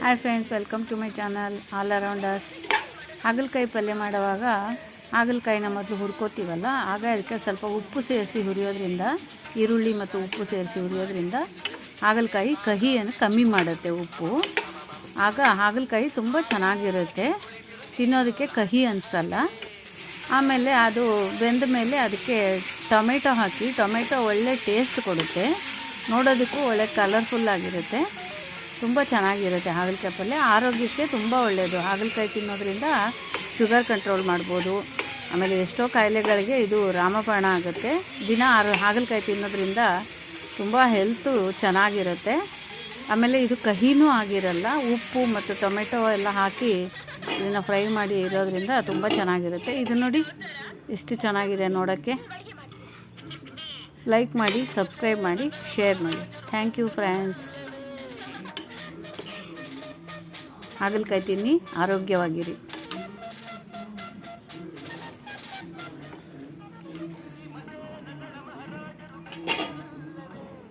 Hi friends, welcome to my channel all around us. ಹಾಗಲಕಾಯಿ ಪಲ್ಯ ಮಾಡುವಾಗ ಹಾಗಲಕಾಯಿನ ಮೊದಲು ಹುರ್ಕೋತೀವಲ್ಲ, ಆಗ ಅದಕ್ಕೆ ಸ್ವಲ್ಪ ಉಪ್ಪು ಸೇರಿಸಿ ಹುರಿಯೋದ್ರಿಂದ, ಈರುಳ್ಳಿ ಮತ್ತು ಉಪ್ಪು ಸೇರಿಸಿ ಹುರಿಯೋದ್ರಿಂದ ಹಾಗಲಕಾಯಿ ಕಹಿಯನ್ನು ಕಮ್ಮಿ ಮಾಡುತ್ತೆ ಉಪ್ಪು. ಆಗ ಹಾಗಲಕಾಯಿ ತುಂಬ ಚೆನ್ನಾಗಿರುತ್ತೆ, ತಿನ್ನೋದಕ್ಕೆ ಕಹಿ ಅನಿಸಲ್ಲ. ಆಮೇಲೆ ಅದು ಬೆಂದ ಮೇಲೆ ಅದಕ್ಕೆ ಟೊಮೆಟೊ ಹಾಕಿ, ಟೊಮೆಟೊ ಒಳ್ಳೆ ಟೇಸ್ಟ್ ಕೊಡುತ್ತೆ, ನೋಡೋದಕ್ಕೂ ಒಳ್ಳೆ ಕಲರ್ಫುಲ್ಲಾಗಿರುತ್ತೆ, ತುಂಬ ಚೆನ್ನಾಗಿರುತ್ತೆ. ಹಾಗಲಕಾಯಿ ಪಲ್ಯ ಆರೋಗ್ಯಕ್ಕೆ ತುಂಬ ಒಳ್ಳೆಯದು. ಹಾಗಲಕಾಯಿ ತಿನ್ನೋದ್ರಿಂದ ಶುಗರ್ ಕಂಟ್ರೋಲ್ ಮಾಡ್ಬೋದು. ಆಮೇಲೆ ಎಷ್ಟೋ ಕಾಯಿಲೆಗಳಿಗೆ ಇದು ರಾಮಬಾಣ ಆಗುತ್ತೆ. ದಿನ ಹಾಗಲಕಾಯಿ ತಿನ್ನೋದ್ರಿಂದ ತುಂಬ ಹೆಲ್ತು ಚೆನ್ನಾಗಿರುತ್ತೆ. ಆಮೇಲೆ ಇದು ಕಹಿನೂ ಆಗಿರಲ್ಲ, ಉಪ್ಪು ಮತ್ತು ಟೊಮೆಟೊ ಎಲ್ಲ ಹಾಕಿ ಇದನ್ನು ಫ್ರೈ ಮಾಡಿ ಇರೋದ್ರಿಂದ ತುಂಬ ಚೆನ್ನಾಗಿರುತ್ತೆ. ಇದು ನೋಡಿ ಎಷ್ಟು ಚೆನ್ನಾಗಿದೆ ನೋಡೋಕ್ಕೆ. ಲೈಕ್ ಮಾಡಿ, ಸಬ್ಸ್ಕ್ರೈಬ್ ಮಾಡಿ, ಶೇರ್ ಮಾಡಿ. Thank you friends. ಹಾಗಲಕಾಯಿ ತಿನ್ನಿ, ಆರೋಗ್ಯವಾಗಿರಿ.